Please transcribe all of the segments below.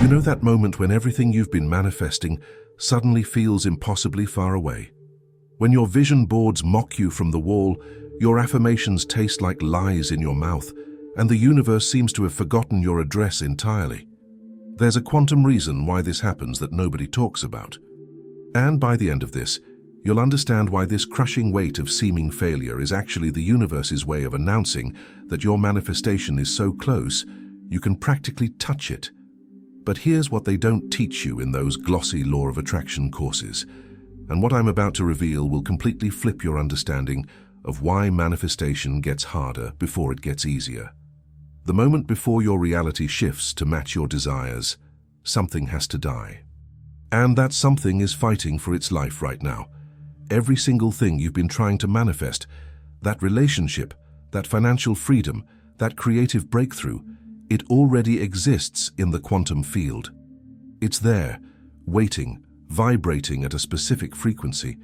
You know that moment when everything you've been manifesting suddenly feels impossibly far away? When your vision boards mock you from the wall, your affirmations taste like lies in your mouth, and the universe seems to have forgotten your address entirely. There's a quantum reason why this happens that nobody talks about. And by the end of this, you'll understand why this crushing weight of seeming failure is actually the universe's way of announcing that your manifestation is so close, you can practically touch it. But here's what they don't teach you in those glossy law of attraction courses. And what I'm about to reveal will completely flip your understanding of why manifestation gets harder before it gets easier. The moment before your reality shifts to match your desires, something has to die. And that something is fighting for its life right now. Every single thing you've been trying to manifest, that relationship, that financial freedom, that creative breakthrough, it already exists in the quantum field. It's there, waiting, vibrating at a specific frequency.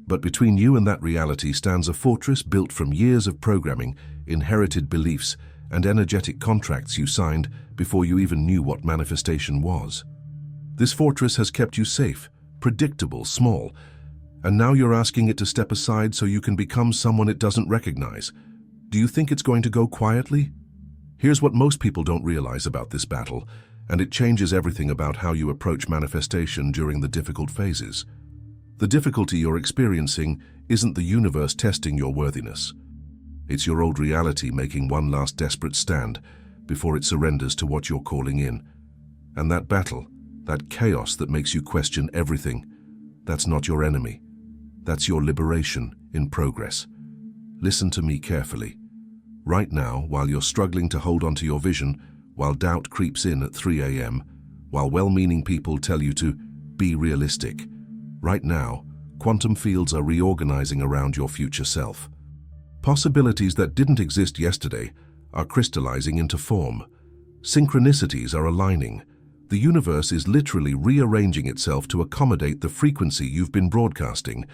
But between you and that reality stands a fortress built from years of programming, inherited beliefs, and energetic contracts you signed before you even knew what manifestation was. This fortress has kept you safe, predictable, small, and now you're asking it to step aside so you can become someone it doesn't recognize. Do you think it's going to go quietly? Here's what most people don't realize about this battle, and it changes everything about how you approach manifestation during the difficult phases. The difficulty you're experiencing isn't the universe testing your worthiness. It's your old reality making one last desperate stand before it surrenders to what you're calling in. And that battle, that chaos that makes you question everything, that's not your enemy. That's your liberation in progress. Listen to me carefully. Right now, while you're struggling to hold onto your vision, while doubt creeps in at 3 a.m., while well-meaning people tell you to be realistic, right now, quantum fields are reorganizing around your future self. Possibilities that didn't exist yesterday are crystallizing into form. Synchronicities are aligning. The universe is literally rearranging itself to accommodate the frequency you've been broadcasting.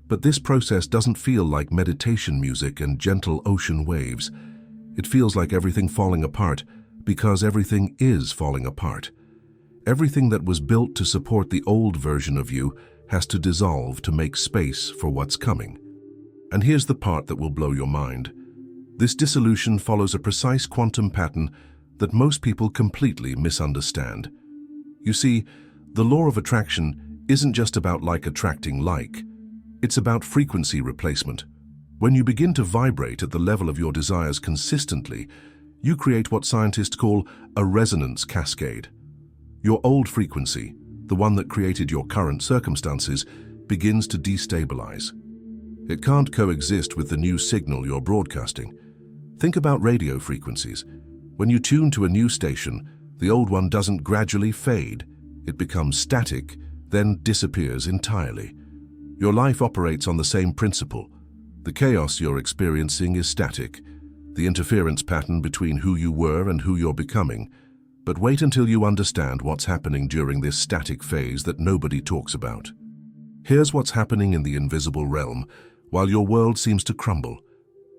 But this process doesn't feel like meditation music and gentle ocean waves. It feels like everything falling apart because everything is falling apart. Everything that was built to support the old version of you has to dissolve to make space for what's coming. And here's the part that will blow your mind. This dissolution follows a precise quantum pattern that most people completely misunderstand. You see, the law of attraction isn't just about like attracting like. It's about frequency replacement. When you begin to vibrate at the level of your desires consistently, you create what scientists call a resonance cascade. Your old frequency, the one that created your current circumstances, begins to destabilize. It can't coexist with the new signal you're broadcasting. Think about radio frequencies. When you tune to a new station, the old one doesn't gradually fade. It becomes static, then disappears entirely. Your life operates on the same principle. The chaos you're experiencing is static, the interference pattern between who you were and who you're becoming. But wait until you understand what's happening during this static phase that nobody talks about. Here's what's happening in the invisible realm while your world seems to crumble.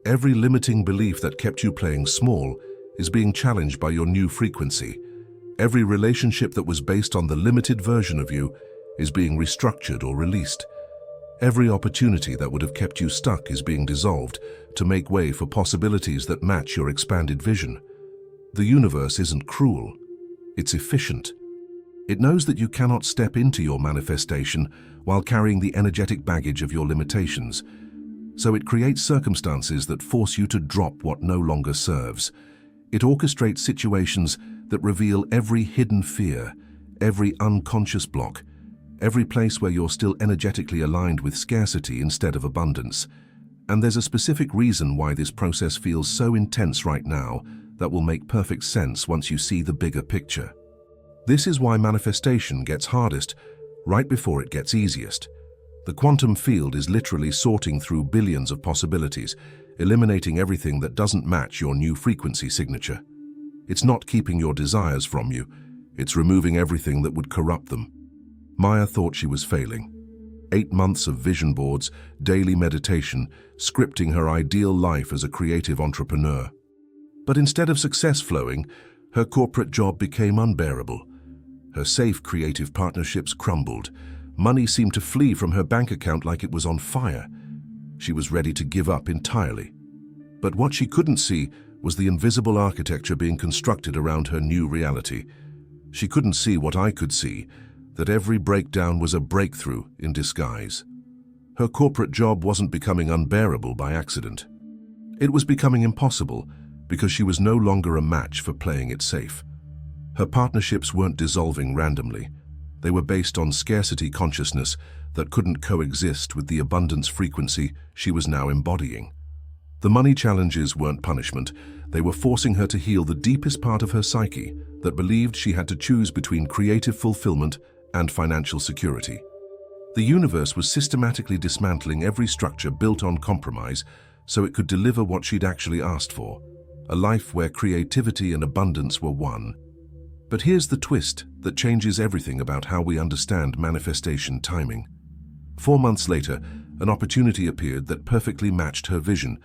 Every limiting belief that kept you playing small is being challenged by your new frequency. Every relationship that was based on the limited version of you is being restructured or released. Every opportunity that would have kept you stuck is being dissolved to make way for possibilities that match your expanded vision. The universe isn't cruel, it's efficient. It knows that you cannot step into your manifestation while carrying the energetic baggage of your limitations. So it creates circumstances that force you to drop what no longer serves. It orchestrates situations that reveal every hidden fear, every unconscious block, every place where you're still energetically aligned with scarcity instead of abundance. And there's a specific reason why this process feels so intense right now that will make perfect sense once you see the bigger picture. This is why manifestation gets hardest right before it gets easiest. The quantum field is literally sorting through billions of possibilities, eliminating everything that doesn't match your new frequency signature. It's not keeping your desires from you, it's removing everything that would corrupt them. Maya thought she was failing. 8 months of vision boards, daily meditation, scripting her ideal life as a creative entrepreneur. But instead of success flowing, her corporate job became unbearable. Her safe creative partnerships crumbled. Money seemed to flee from her bank account like it was on fire. She was ready to give up entirely. But what she couldn't see was the invisible architecture being constructed around her new reality. She couldn't see what I could see, that every breakdown was a breakthrough in disguise. Her corporate job wasn't becoming unbearable by accident. It was becoming impossible because she was no longer a match for playing it safe. Her partnerships weren't dissolving randomly. They were based on scarcity consciousness that couldn't coexist with the abundance frequency she was now embodying. The money challenges weren't punishment. They were forcing her to heal the deepest part of her psyche that believed she had to choose between creative fulfillment and financial security. The universe was systematically dismantling every structure built on compromise so it could deliver what she'd actually asked for, a life where creativity and abundance were one. But here's the twist that changes everything about how we understand manifestation timing. 4 months later, an opportunity appeared that perfectly matched her vision,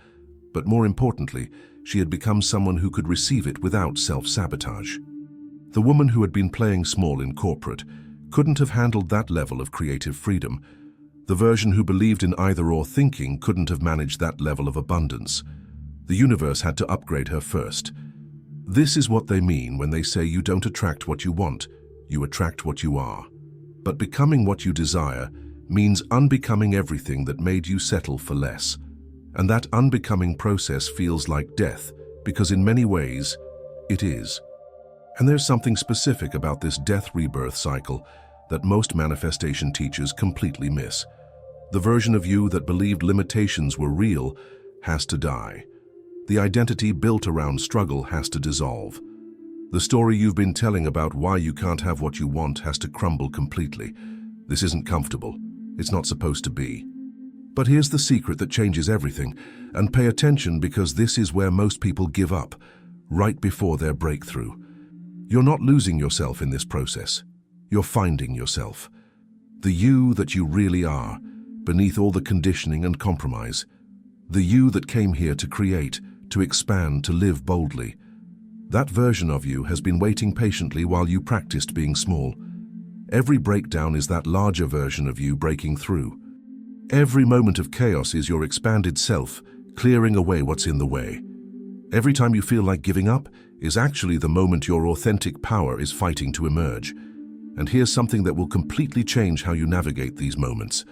but more importantly, she had become someone who could receive it without self-sabotage. The woman who had been playing small in corporate couldn't have handled that level of creative freedom. The version who believed in either-or thinking couldn't have managed that level of abundance. The universe had to upgrade her first. This is what they mean when they say you don't attract what you want, you attract what you are. But becoming what you desire means unbecoming everything that made you settle for less. And that unbecoming process feels like death, because in many ways, it is. And there's something specific about this death-rebirth cycle that most manifestation teachers completely miss. The version of you that believed limitations were real has to die. The identity built around struggle has to dissolve. The story you've been telling about why you can't have what you want has to crumble completely. This isn't comfortable. It's not supposed to be. But here's the secret that changes everything, and pay attention because this is where most people give up, right before their breakthrough. You're not losing yourself in this process. You're finding yourself. The you that you really are, beneath all the conditioning and compromise. The you that came here to create, to expand, to live boldly. That version of you has been waiting patiently while you practiced being small. Every breakdown is that larger version of you breaking through. Every moment of chaos is your expanded self, clearing away what's in the way. Every time you feel like giving up is actually the moment your authentic power is fighting to emerge. And here's something that will completely change how you navigate these moments.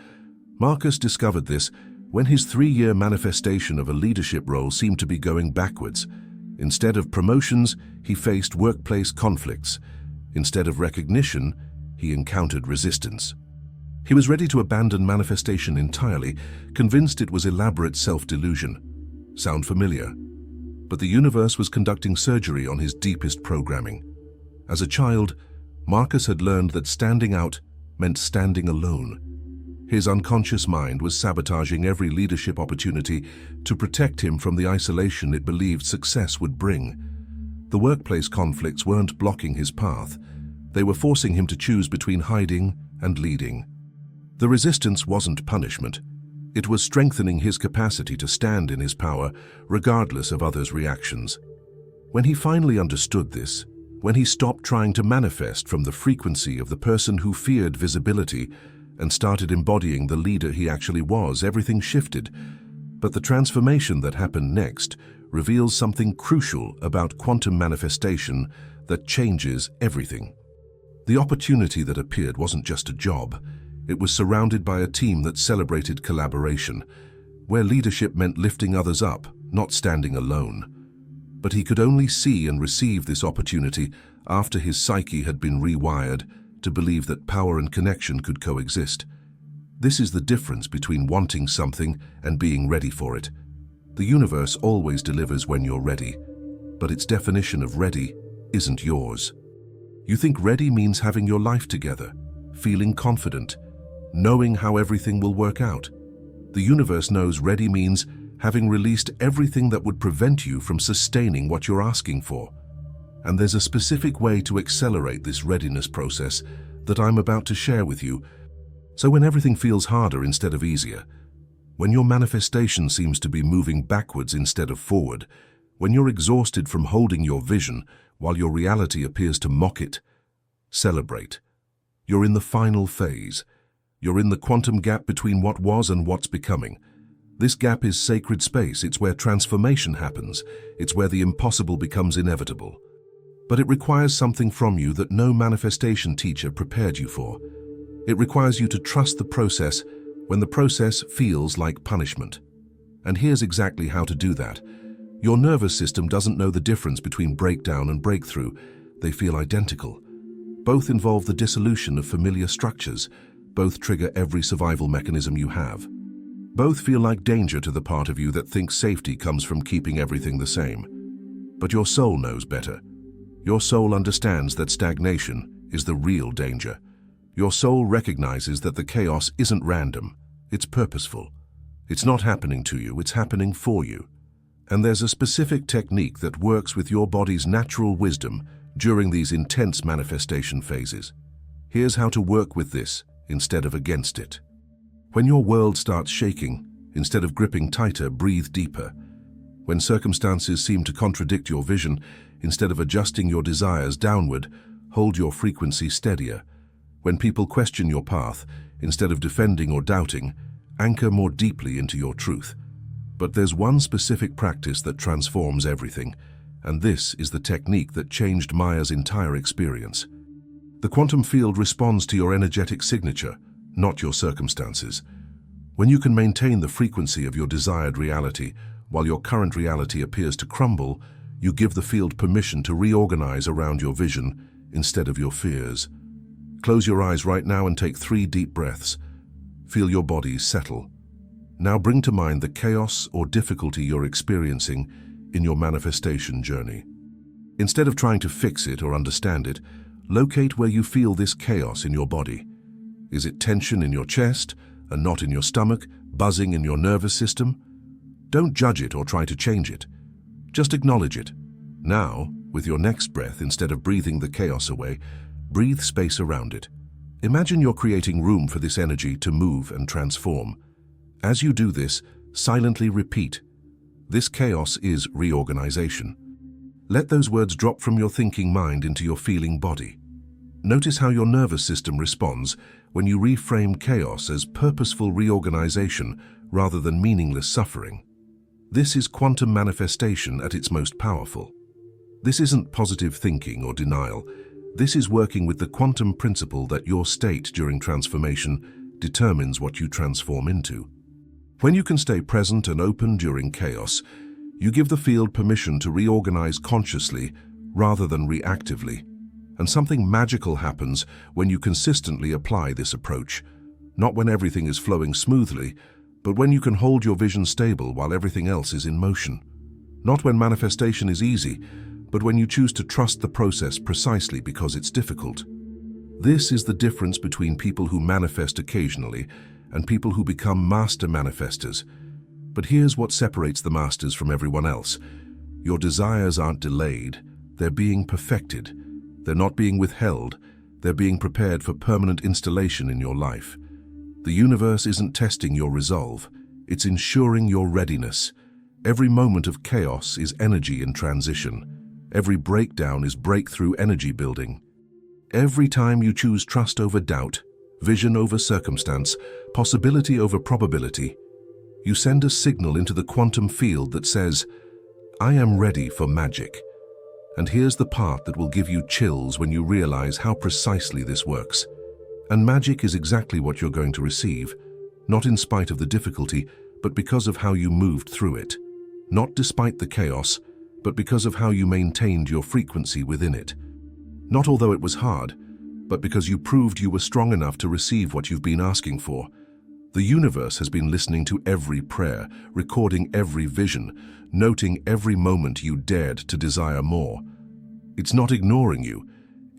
Marcus discovered this when his 3-year manifestation of a leadership role seemed to be going backwards. Instead of promotions, he faced workplace conflicts. Instead of recognition, he encountered resistance. He was ready to abandon manifestation entirely, convinced it was elaborate self-delusion. Sound familiar? But the universe was conducting surgery on his deepest programming. As a child, Marcus had learned that standing out meant standing alone. His unconscious mind was sabotaging every leadership opportunity to protect him from the isolation it believed success would bring. The workplace conflicts weren't blocking his path. They were forcing him to choose between hiding and leading. The resistance wasn't punishment. It was strengthening his capacity to stand in his power, regardless of others' reactions. When he finally understood this, when he stopped trying to manifest from the frequency of the person who feared visibility and started embodying the leader he actually was, everything shifted. But the transformation that happened next reveals something crucial about quantum manifestation that changes everything. The opportunity that appeared wasn't just a job. It was surrounded by a team that celebrated collaboration, where leadership meant lifting others up, not standing alone. But he could only see and receive this opportunity after his psyche had been rewired to believe that power and connection could coexist. This is the difference between wanting something and being ready for it. The universe always delivers when you're ready, but its definition of ready isn't yours. You think ready means having your life together, feeling confident, knowing how everything will work out. The universe knows ready means having released everything that would prevent you from sustaining what you're asking for. And there's a specific way to accelerate this readiness process that I'm about to share with you. So when everything feels harder instead of easier, when your manifestation seems to be moving backwards instead of forward, when you're exhausted from holding your vision while your reality appears to mock it, Celebrate. You're in the final phase. You're in the quantum gap between what was and what's becoming. This gap is sacred space. It's where transformation happens. It's where the impossible becomes inevitable. But it requires something from you that no manifestation teacher prepared you for. It requires you to trust the process when the process feels like punishment. And here's exactly how to do that. Your nervous system doesn't know the difference between breakdown and breakthrough. They feel identical. Both involve the dissolution of familiar structures. Both trigger every survival mechanism you have. Both feel like danger to the part of you that thinks safety comes from keeping everything the same. But your soul knows better. Your soul understands that stagnation is the real danger. Your soul recognizes that the chaos isn't random, it's purposeful. It's not happening to you, it's happening for you. And there's a specific technique that works with your body's natural wisdom during these intense manifestation phases. Here's how to work with this instead of against it. When your world starts shaking, instead of gripping tighter, breathe deeper. When circumstances seem to contradict your vision, instead of adjusting your desires downward, hold your frequency steadier. When people question your path, instead of defending or doubting, anchor more deeply into your truth. But there's one specific practice that transforms everything, and this is the technique that changed Maya's entire experience. The quantum field responds to your energetic signature, not your circumstances. When you can maintain the frequency of your desired reality, while your current reality appears to crumble, you give the field permission to reorganize around your vision instead of your fears. Close your eyes right now and take 3 deep breaths. Feel your body settle. Now bring to mind the chaos or difficulty you're experiencing in your manifestation journey. Instead of trying to fix it or understand it, locate where you feel this chaos in your body. Is it tension in your chest, a knot in your stomach, buzzing in your nervous system? Don't judge it or try to change it. Just acknowledge it. Now, with your next breath, instead of breathing the chaos away, breathe space around it. Imagine you're creating room for this energy to move and transform. As you do this, silently repeat, "This chaos is reorganization." Let those words drop from your thinking mind into your feeling body. Notice how your nervous system responds when you reframe chaos as purposeful reorganization rather than meaningless suffering. This is quantum manifestation at its most powerful. This isn't positive thinking or denial. This is working with the quantum principle that your state during transformation determines what you transform into. When you can stay present and open during chaos, you give the field permission to reorganize consciously rather than reactively. And something magical happens when you consistently apply this approach. Not when everything is flowing smoothly, but when you can hold your vision stable while everything else is in motion. Not when manifestation is easy, but when you choose to trust the process precisely because it's difficult. This is the difference between people who manifest occasionally and people who become master manifestors. But here's what separates the masters from everyone else. Your desires aren't delayed, they're being perfected. They're not being withheld, they're being prepared for permanent installation in your life. The universe isn't testing your resolve, it's ensuring your readiness. Every moment of chaos is energy in transition. Every breakdown is breakthrough energy building. Every time you choose trust over doubt, vision over circumstance, possibility over probability, you send a signal into the quantum field that says, "I am ready for magic." And here's the part that will give you chills when you realize how precisely this works. And magic is exactly what you're going to receive, not in spite of the difficulty, but because of how you moved through it. Not despite the chaos, but because of how you maintained your frequency within it. Not although it was hard, but because you proved you were strong enough to receive what you've been asking for. The universe has been listening to every prayer, recording every vision, noting every moment you dared to desire more. It's not ignoring you,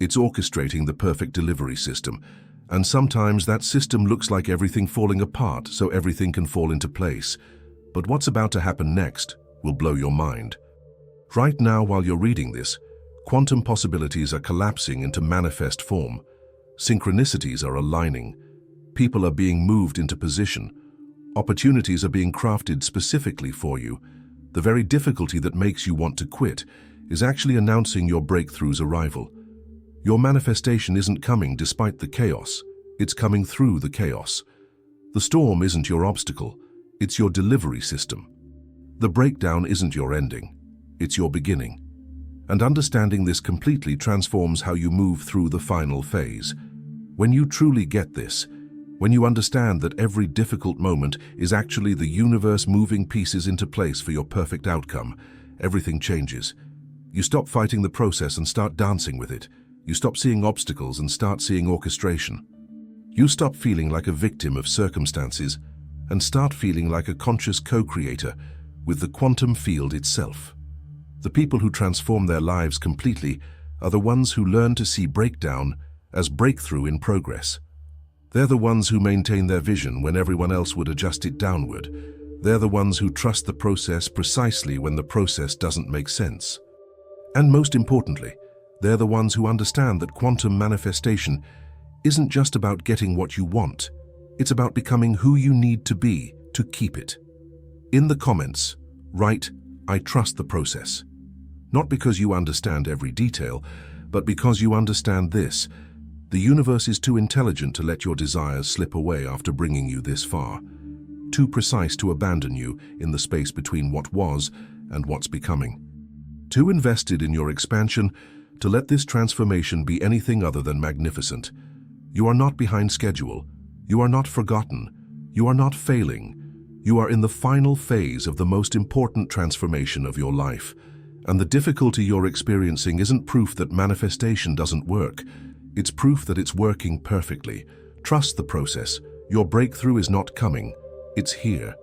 it's orchestrating the perfect delivery system. And sometimes that system looks like everything falling apart so everything can fall into place. But what's about to happen next will blow your mind. Right now, while you're reading this, quantum possibilities are collapsing into manifest form. Synchronicities are aligning. People are being moved into position. Opportunities are being crafted specifically for you. The very difficulty that makes you want to quit is actually announcing your breakthrough's arrival. Your manifestation isn't coming despite the chaos. It's coming through the chaos. The storm isn't your obstacle. It's your delivery system. The breakdown isn't your ending. It's your beginning. And understanding this completely transforms how you move through the final phase. When you truly get this, when you understand that every difficult moment is actually the universe moving pieces into place for your perfect outcome, everything changes. You stop fighting the process and start dancing with it. You stop seeing obstacles and start seeing orchestration. You stop feeling like a victim of circumstances and start feeling like a conscious co-creator with the quantum field itself. The people who transform their lives completely are the ones who learn to see breakdown as breakthrough in progress. They're the ones who maintain their vision when everyone else would adjust it downward. They're the ones who trust the process precisely when the process doesn't make sense. And most importantly, they're the ones who understand that quantum manifestation isn't just about getting what you want. It's about becoming who you need to be to keep it. In the comments, write, "I trust the process." Not because you understand every detail, but because you understand this. The universe is too intelligent to let your desires slip away after bringing you this far. Too precise to abandon you in the space between what was and what's becoming. Too invested in your expansion to let this transformation be anything other than magnificent. You are not behind schedule. You are not forgotten. You are not failing. You are in the final phase of the most important transformation of your life. And the difficulty you're experiencing isn't proof that manifestation doesn't work. It's proof that it's working perfectly. Trust the process. Your breakthrough is not coming. It's here.